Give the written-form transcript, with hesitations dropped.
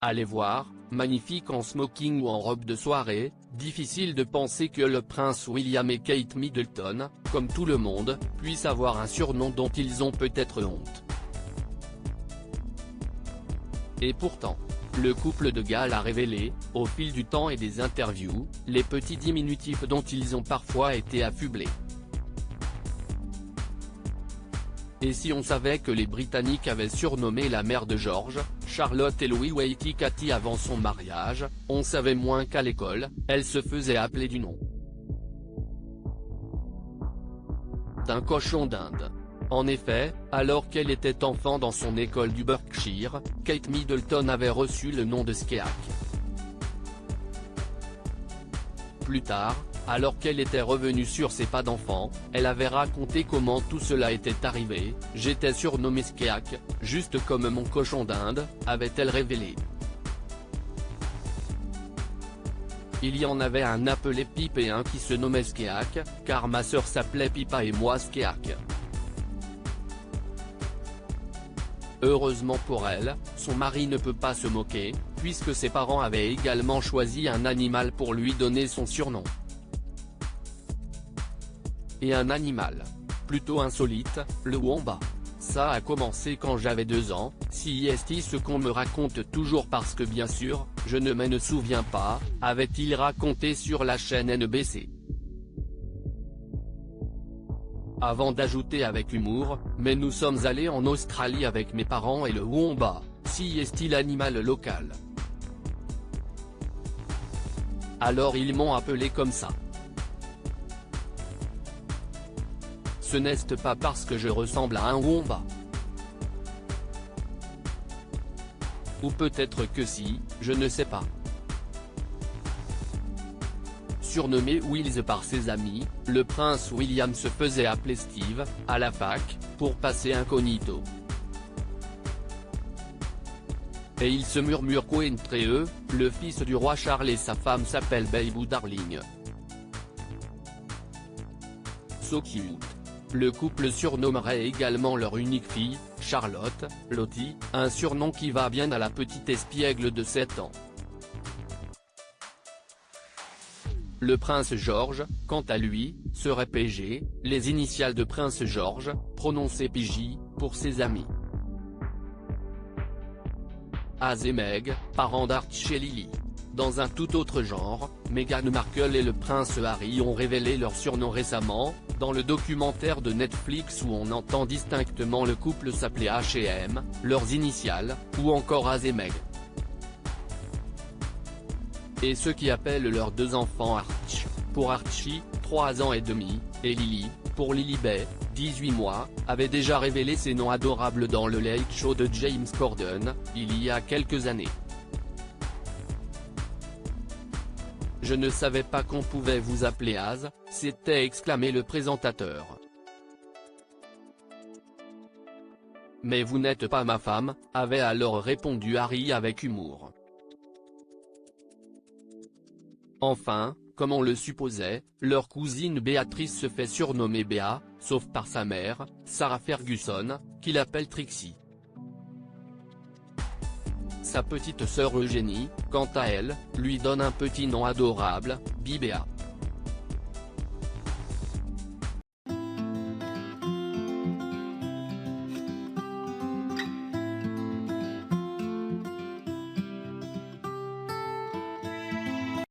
Allez voir, magnifique en smoking ou en robe de soirée, difficile de penser que le prince William et Kate Middleton, comme tout le monde, puissent avoir un surnom dont ils ont peut-être honte. Et pourtant, le couple de Galles a révélé, au fil du temps et des interviews, les petits diminutifs dont ils ont parfois été affublés. Et si on savait que les Britanniques avaient surnommé la mère de George, Charlotte et Louis Waity Cathy avant son mariage, on savait moins qu'à l'école, elle se faisait appeler du nom d'un cochon d'Inde. En effet, alors qu'elle était enfant dans son école du Berkshire, Kate Middleton avait reçu le nom de Skeak. Plus tard, alors qu'elle était revenue sur ses pas d'enfant, elle avait raconté comment tout cela était arrivé. « J'étais surnommée Skeak, juste comme mon cochon d'Inde », avait-elle révélé. Il y en avait un appelé Pip et un qui se nommait Skeak, car ma sœur s'appelait Pipa et moi Skeak. Heureusement pour elle, son mari ne peut pas se moquer, puisque ses parents avaient également choisi un animal pour lui donner son surnom. Et un animal plutôt insolite, le wombat. Ça a commencé quand j'avais 2 ans, si est ce qu'on me raconte toujours parce que bien sûr, je ne me souviens pas, avait-il raconté sur la chaîne NBC. Avant d'ajouter avec humour, mais nous sommes allés en Australie avec mes parents et le wombat, si est l'animal local. Alors ils m'ont appelé comme ça. Ce n'est pas parce que je ressemble à un wombat. Ou peut-être que si, je ne sais pas. Surnommé Wills par ses amis, le prince William se faisait appeler Steve, à la fac, pour passer incognito. Et il se murmure qu'entre eux, le fils du roi Charles et sa femme s'appellent Babe ou Darling. So cute. Le couple surnommerait également leur unique fille, Charlotte, Lottie, un surnom qui va bien à la petite espiègle de 7 ans. Le prince George, quant à lui, serait PG, les initiales de prince George, prononcées PJ, pour ses amis. Az et Meg, parents d'Archie et Lily. Dans un tout autre genre, Meghan Markle et le prince Harry ont révélé leur surnom récemment, dans le documentaire de Netflix où on entend distinctement le couple s'appeler H&M, leurs initiales, ou encore Az et Meg. Et ceux qui appellent leurs 2 enfants Arch, pour Archie, 3 ans et demi, et Lily, pour Lilibet, 18 mois, avaient déjà révélé ces noms adorables dans le Late Show de James Corden, il y a quelques années. Je ne savais pas qu'on pouvait vous appeler Az, s'était exclamé le présentateur. Mais vous n'êtes pas ma femme, avait alors répondu Harry avec humour. Enfin, comme on le supposait, leur cousine Béatrice se fait surnommer Béa, sauf par sa mère, Sarah Ferguson, qui l'appelle Trixie. Sa petite sœur Eugénie, quant à elle, lui donne un petit nom adorable, Bibéa.